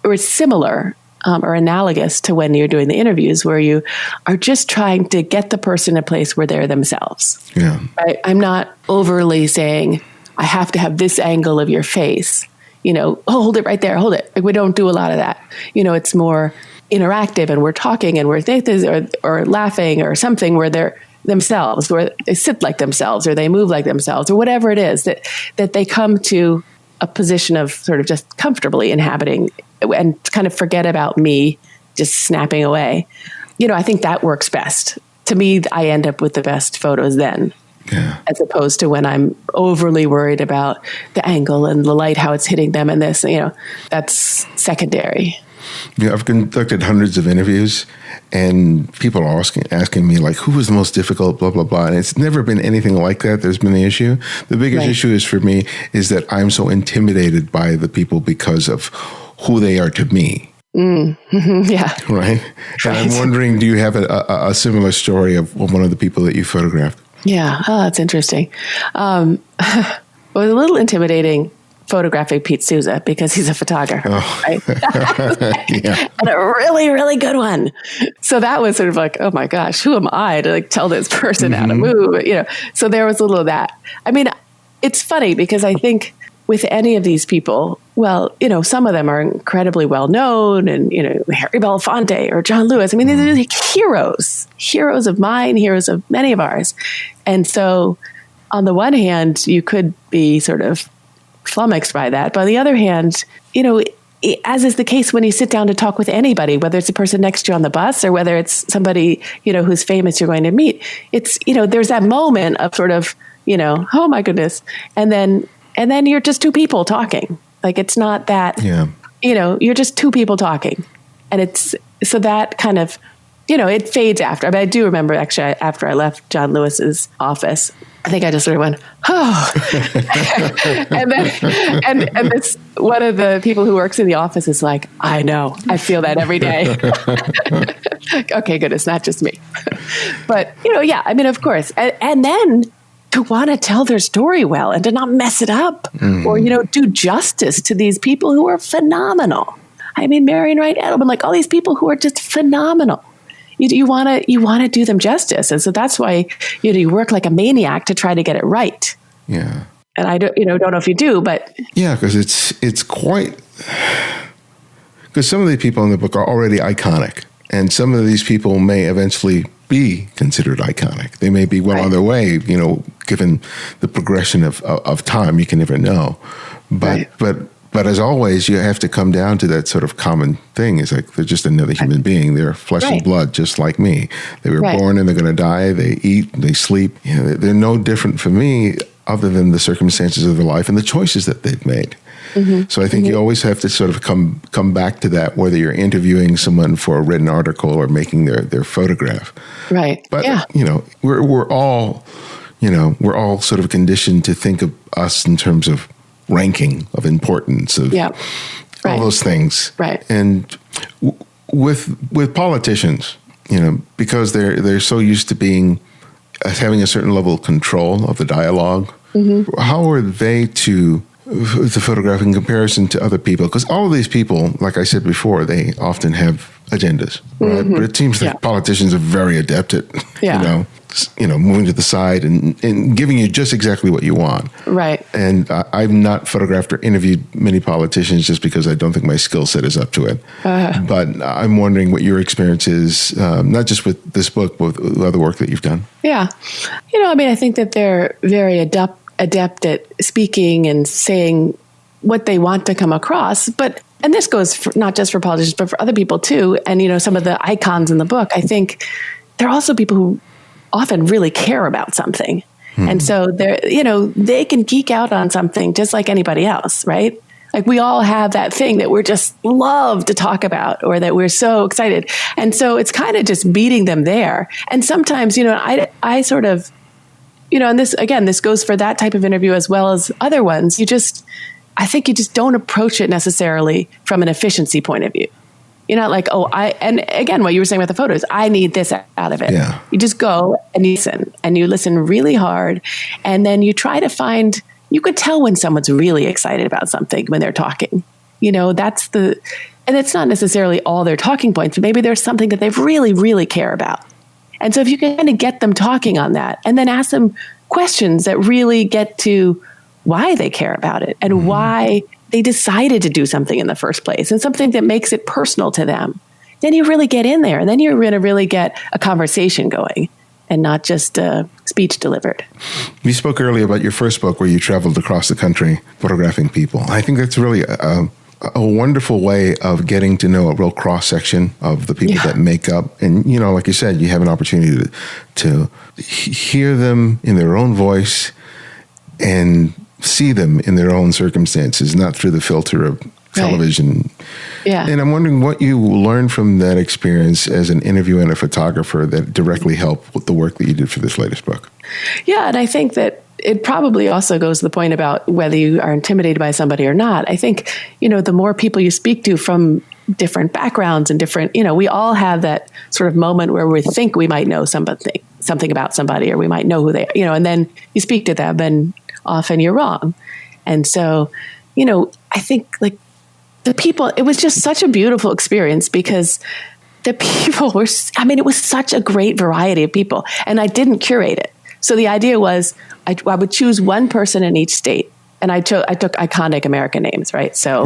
or it's similar or analogous to when you're doing the interviews where you are just trying to get the person in a place where they're themselves. Yeah. I'm not overly saying, I have to have this angle of your face. oh, hold it right there, hold it. Like, we don't do a lot of that. It's more interactive, and we're talking and we're or laughing or something where they're themselves, where they sit like themselves or they move like themselves or whatever it is that they come to a position of sort of just comfortably inhabiting and kind of forget about me just snapping away. I think that works best. To me, I end up with the best photos then. Yeah. As opposed to when I'm overly worried about the angle and the light, how it's hitting them and this, that's secondary. I've conducted hundreds of interviews, and people are asking me, like, who was the most difficult, blah, blah, blah. And it's never been anything like that. There's been the issue. The biggest issue is for me is that I'm so intimidated by the people because of who they are to me. Yeah. Right? And I'm wondering, do you have a similar story of one of the people that you photographed? Yeah. Oh, that's interesting. It was a little intimidating photographing Pete Souza because he's a photographer, right? Yeah. And a really, really good one. So that was sort of like, oh my gosh, who am I to tell this person how to move? So there was a little of that. I mean, it's funny because I think with any of these people, well, some of them are incredibly well known, and Harry Belafonte or John Lewis. I mean, these are like heroes of mine, heroes of many of ours. And so on the one hand, you could be sort of flummoxed by that. But on the other hand, as is the case when you sit down to talk with anybody, whether it's a person next to you on the bus or whether it's somebody, who's famous you're going to meet, it's, there's that moment of sort of, oh my goodness. And then you're just two people talking. Like, it's not that, you're just two people talking. And it's, so that kind of, it fades after. I mean, I do remember actually after I left John Lewis's office, I think I just sort of went, oh. and then, and this, one of the people who works in the office is like, I know, I feel that every day. Okay, good. It's not just me. But, yeah, I mean, of course. And then to want to tell their story well and to not mess it up or, do justice to these people who are phenomenal. I mean, Marion Wright Edelman, like all these people who are just phenomenal. You want to do them justice. And so that's why, you work like a maniac to try to get it right. Yeah. And I don't know if you do, but. Yeah, because it's quite, because some of the people in the book are already iconic, and some of these people may eventually be considered iconic. They may be well on their way, given the progression of time. You can never know. But as always, you have to come down to that sort of common thing. It's like they're just another human being. They're flesh and blood, just like me. They were born and they're going to die. They eat, they sleep. They're no different from me other than the circumstances of their life and the choices that they've made. Mm-hmm. So I think you always have to sort of come back to that, whether you're interviewing someone for a written article or making their photograph. Right. But, we're all sort of conditioned to think of us in terms of ranking, of importance, of all those things. Right. And with politicians, because they're so used to having a certain level of control of the dialogue, how are they to photograph in comparison to other people? Because all of these people, like I said before, they often have agendas, right? But it seems that politicians are very adept at, moving to the side and giving you just exactly what you want. Right. And I've not photographed or interviewed many politicians just because I don't think my skill set is up to it. But I'm wondering what your experience is, not just with this book, but with other work that you've done. Yeah. I think that they're very adept at speaking and saying what they want to come across. And this goes not just for politicians, but for other people too. And, some of the icons in the book, I think they're also people who often really care about something. And so they can geek out on something just like anybody else, right? Like we all have that thing that we're just love to talk about or that we're so excited. And so it's kind of just meeting them there. And sometimes, I sort of, and this goes for that type of interview as well as other ones. I think you just don't approach it necessarily from an efficiency point of view. You're not like, and again, what you were saying about the photos, I need this out of it. Yeah. You just go and you listen really hard. And then you try to find, you could tell when someone's really excited about something when they're talking, and it's not necessarily all their talking points, but maybe there's something that they really, really care about. And so if you can kind of get them talking on that and then ask them questions that really get to why they care about it and why they decided to do something in the first place and something that makes it personal to them, then you really get in there and then you're going to really get a conversation going and not just a speech delivered. You spoke earlier about your first book where you traveled across the country photographing people. I think that's really a wonderful way of getting to know a real cross-section of the people that make up. And, you know, like you said, you have an opportunity to hear them in their own voice and see them in their own circumstances, not through the filter of television. Right. Yeah. And I'm wondering what you learned from that experience as an interviewer and a photographer that directly helped with the work that you did for this latest book. Yeah, and I think that it probably also goes to the point about whether you are intimidated by somebody or not. I think, you know, the more people you speak to from different backgrounds and different, you know, we all have that sort of moment where we think we might know something about somebody, or we might know who they are, you know, and then you speak to them and often you're wrong. And so, you know, I think like the people, it was just such a beautiful experience because the people were, I mean, it was such a great variety of people, and I didn't curate it. So the idea was I would choose one person in each state, and I took iconic American names, right? So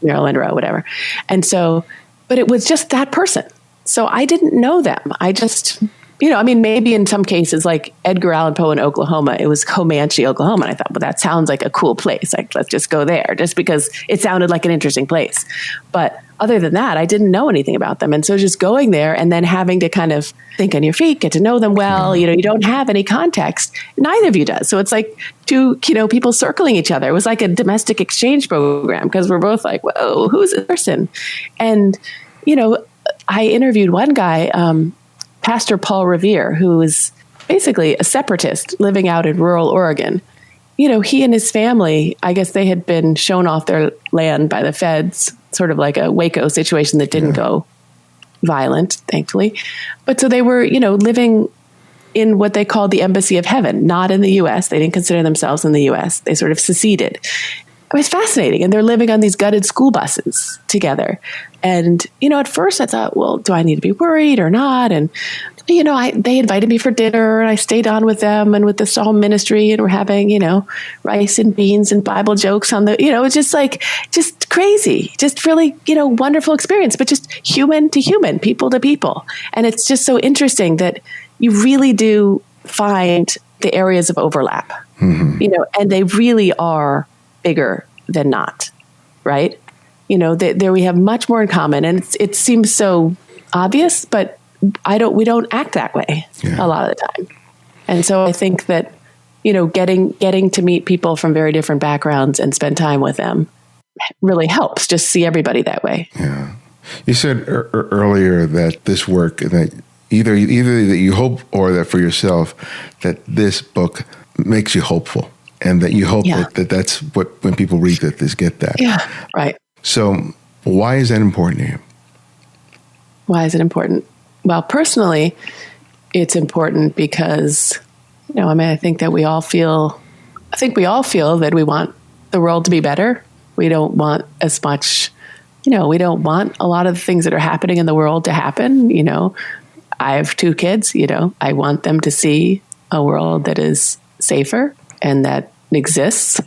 Marilyn Monroe, whatever. And so, but it was just that person. So I didn't know them. I just, you know, I mean, maybe in some cases, like Edgar Allan Poe in Oklahoma, it was Comanche, Oklahoma. And I thought, well, that sounds like a cool place. Like, let's just go there just because it sounded like an interesting place. But other than that, I didn't know anything about them. And so just going there and then having to kind of think on your feet, get to know them well, you know, you don't have any context. Neither of you does. So it's like two, you know, people circling each other. It was like a domestic exchange program because we're both like, whoa, who's this person? And, you know, I interviewed one guy, Pastor Paul Revere, who is basically a separatist living out in rural Oregon. You know, he and his family, I guess they had been shown off their land by the feds, sort of like a Waco situation that didn't go violent, thankfully. But so they were, you know, living in what they called the Embassy of Heaven, not in the U.S. They didn't consider themselves in the U.S. They sort of seceded. It was fascinating. And they're living on these gutted school buses together. And, you know, at first I thought, well, do I need to be worried or not? And, you know, they invited me for dinner and I stayed on with them and with the Psalm ministry, and we're having, you know, rice and beans and Bible jokes on the, you know, it's just like, just crazy, just really, you know, wonderful experience, but just human to human, people to people. And it's just so interesting that you really do find the areas of overlap, you know, and they really are bigger than not, right? You know, there we have much more in common, and it seems so obvious, but we don't act that way a lot of the time. And so I think that, you know, getting to meet people from very different backgrounds and spend time with them really helps. Just see everybody that way. Yeah. You said earlier that this work, that either that you hope or that for yourself, that this book makes you hopeful. And that you hope that's what, when people read that, they get that. Yeah, right. So why is that important to you? Why is it important? Well, personally, it's important because, you know, I mean, I think we all feel that we want the world to be better. We don't want as much, you know, we don't want a lot of the things that are happening in the world to happen. You know, I have 2 kids, you know, I want them to see a world that is safer and that exists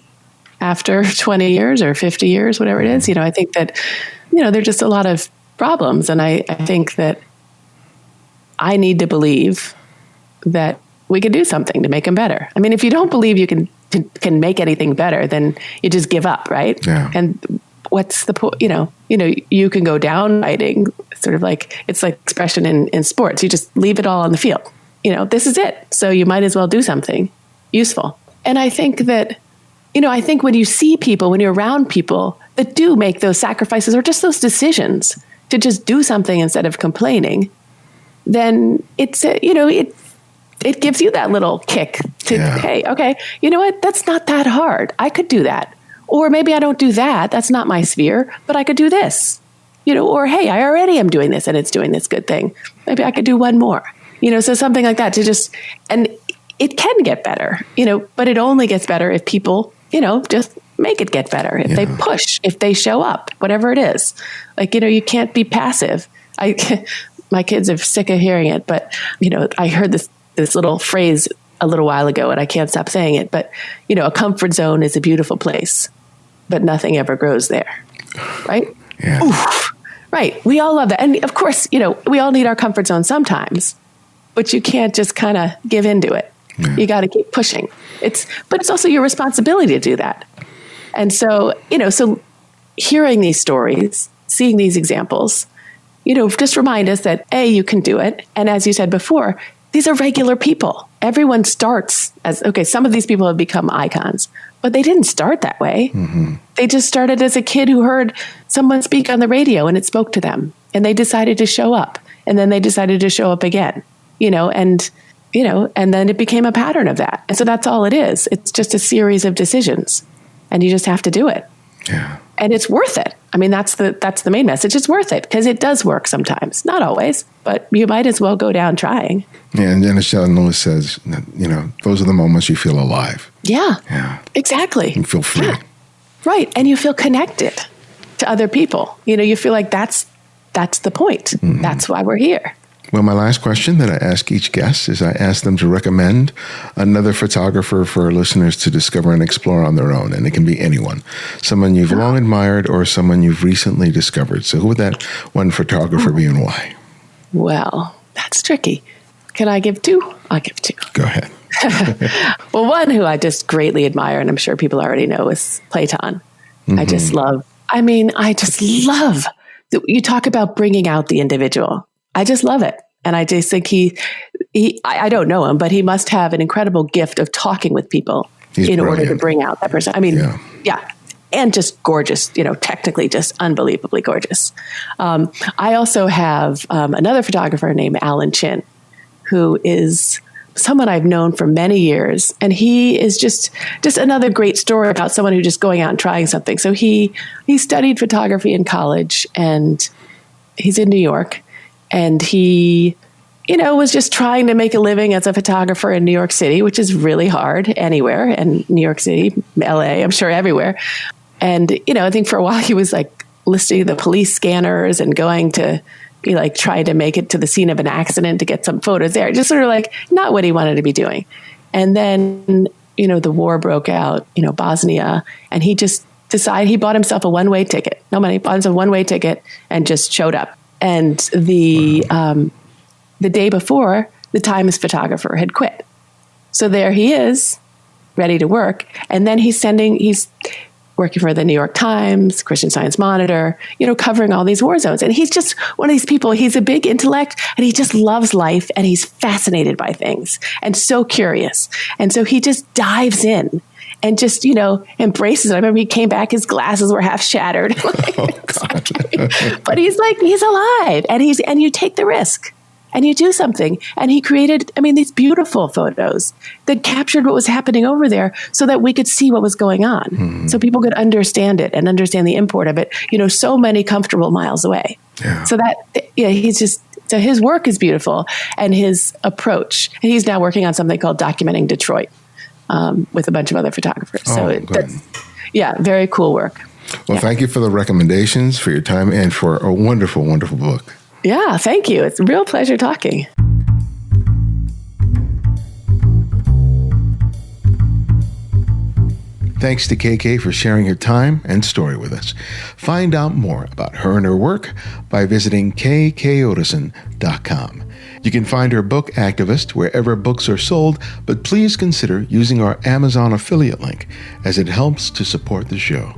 after 20 years or 50 years, whatever it is. You know, I think that, you know, there are just a lot of problems. And I think that I need to believe that we can do something to make them better. I mean, if you don't believe you can make anything better, then you just give up, right? Yeah. And what's the point? You know, you can go down fighting, sort of like, it's like expression in sports. You just leave it all on the field. You know, this is it. So you might as well do something useful. And I think that, you know, I think when you see people, when you're around people that do make those sacrifices or just those decisions to just do something instead of complaining, then it's, you know, it gives you that little kick to, hey, okay, you know what? That's not that hard. I could do that. Or maybe I don't do that. That's not my sphere, but I could do this, you know, or, hey, I already am doing this and it's doing this good thing. Maybe I could do one more, you know, so something like that to just, and it can get better, you know, but it only gets better if people, you know, just make it get better. If they push, if they show up, whatever it is. Like, you know, you can't be passive. My kids are sick of hearing it, but, you know, I heard this little phrase a little while ago and I can't stop saying it, but, you know, a comfort zone is a beautiful place. but nothing ever grows there. Right? Yeah. Oof. Right. We all love that. And of course, we all need our comfort zone sometimes, but you can't just kind of give into it. Yeah. You got to keep pushing. But it's also your responsibility to do that. And so, so hearing these stories, seeing these examples, just remind us that A, you can do it. And as you said before, these are regular people. Everyone starts as, okay, some of these people have become icons, but they didn't start that way. Mm-hmm. They just started as a kid who heard someone speak on the radio and it spoke to them. And they decided to show up. And then they decided to show up again, and then it became a pattern of that. And so that's all it is. It's just a series of decisions and you just have to do it. Yeah. And it's worth it. I mean, that's the main message. It's worth it because it does work sometimes. Not always, but you might as well go down trying. Yeah, and Dennis Sheldon Lewis says, those are the moments you feel alive. Yeah. Yeah. Exactly. You feel free. Yeah. Right. And you feel connected to other people. You feel like that's the point. Mm-hmm. That's why we're here. Well, my last question that I ask each guest is I ask them to recommend another photographer for our listeners to discover and explore on their own. And it can be anyone, someone you've long admired or someone you've recently discovered. So who would that one photographer be and why? Well, that's tricky. Can I give two? I'll give two. Go ahead. Well, one who I just greatly admire, and I'm sure people already know, is Platon. Mm-hmm. I just love, you talk about bringing out the individual. I just love it. And I just think I don't know him, but he must have an incredible gift of talking with people in order to bring out that person. I mean, yeah. And just gorgeous, technically just unbelievably gorgeous. I also have another photographer named Alan Chin, who is someone I've known for many years. And he is just another great story about someone who's just going out and trying something. So he studied photography in college and he's in New York. And he, was just trying to make a living as a photographer in New York City, which is really hard anywhere. And New York City, LA, I'm sure everywhere. And, I think for a while he was like listening to the police scanners and going to be like trying to make it to the scene of an accident to get some photos there. Just sort of like not what he wanted to be doing. And then, the war broke out, Bosnia, and he just decided he bought himself a one-way ticket. No money, bought himself a one-way ticket and just showed up. And the day before, the Times photographer had quit. So there he is, ready to work. And then he's working for the New York Times, Christian Science Monitor, covering all these war zones. And he's just one of these people, he's a big intellect and he just loves life and he's fascinated by things and so curious. And so he just dives in. And just, embraces it. I remember he came back, his glasses were half shattered. But he's alive. And you take the risk and you do something. And he created, these beautiful photos that captured what was happening over there so that we could see what was going on. Mm-hmm. So people could understand it and understand the import of it, so many comfortable miles away. Yeah. So so his work is beautiful and his approach. And he's now working on something called Documenting Detroit. With a bunch of other photographers. Very cool work. Well, thank you for the recommendations, for your time, and for a wonderful, wonderful book. Yeah, thank you. It's a real pleasure talking. Thanks to KK for sharing her time and story with us. Find out more about her and her work by visiting kkottesen.com. You can find her book, Activist, wherever books are sold, but please consider using our Amazon affiliate link as it helps to support the show.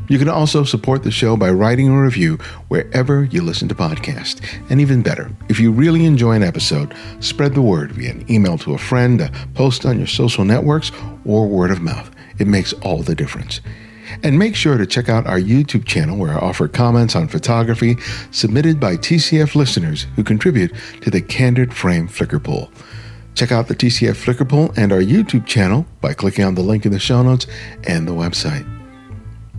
You can also support the show by writing a review wherever you listen to podcasts. And even better, if you really enjoy an episode, spread the word via an email to a friend, a post on your social networks, or word of mouth. It makes all the difference. And make sure to check out our YouTube channel where I offer comments on photography submitted by TCF listeners who contribute to the Candid Frame Flickr poll. Check out the TCF Flickr poll and our YouTube channel by clicking on the link in the show notes and the website.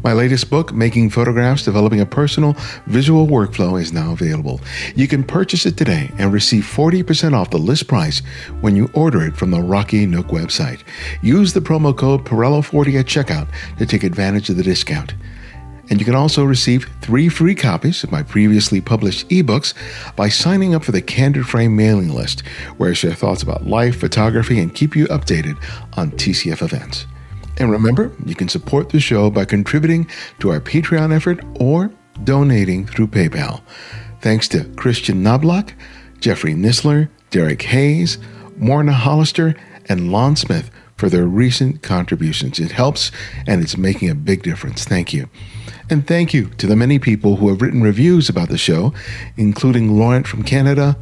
My latest book, Making Photographs, Developing a Personal Visual Workflow, is now available. You can purchase it today and receive 40% off the list price when you order it from the Rocky Nook website. Use the promo code Perello40 at checkout to take advantage of the discount. And you can also receive 3 free copies of my previously published ebooks by signing up for the Candid Frame mailing list, where I share thoughts about life, photography, and keep you updated on TCF events. And remember, you can support the show by contributing to our Patreon effort or donating through PayPal. Thanks to Christian Knobloch, Jeffrey Nisler, Derek Hayes, Morna Hollister, and Lon Smith for their recent contributions. It helps, and it's making a big difference. Thank you. And thank you to the many people who have written reviews about the show, including Laurent from Canada,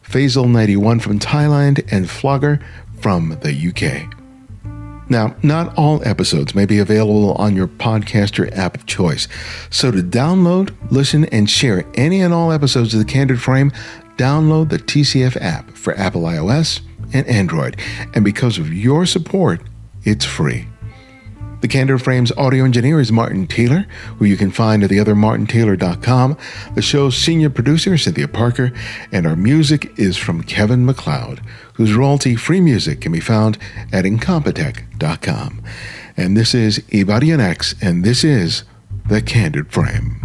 Faisal91 from Thailand, and Flogger from the UK. Now, not all episodes may be available on your podcaster app of choice. So to download, listen, and share any and all episodes of The Candid Frame, download the TCF app for Apple iOS and Android. And because of your support, it's free. The Candid Frame's audio engineer is Martin Taylor, who you can find at theothermartintaylor.com. The show's senior producer, Cynthia Parker, and our music is from Kevin MacLeod, whose royalty-free music can be found at incompetech.com. And this is Ibadian X, and this is The Candid Frame.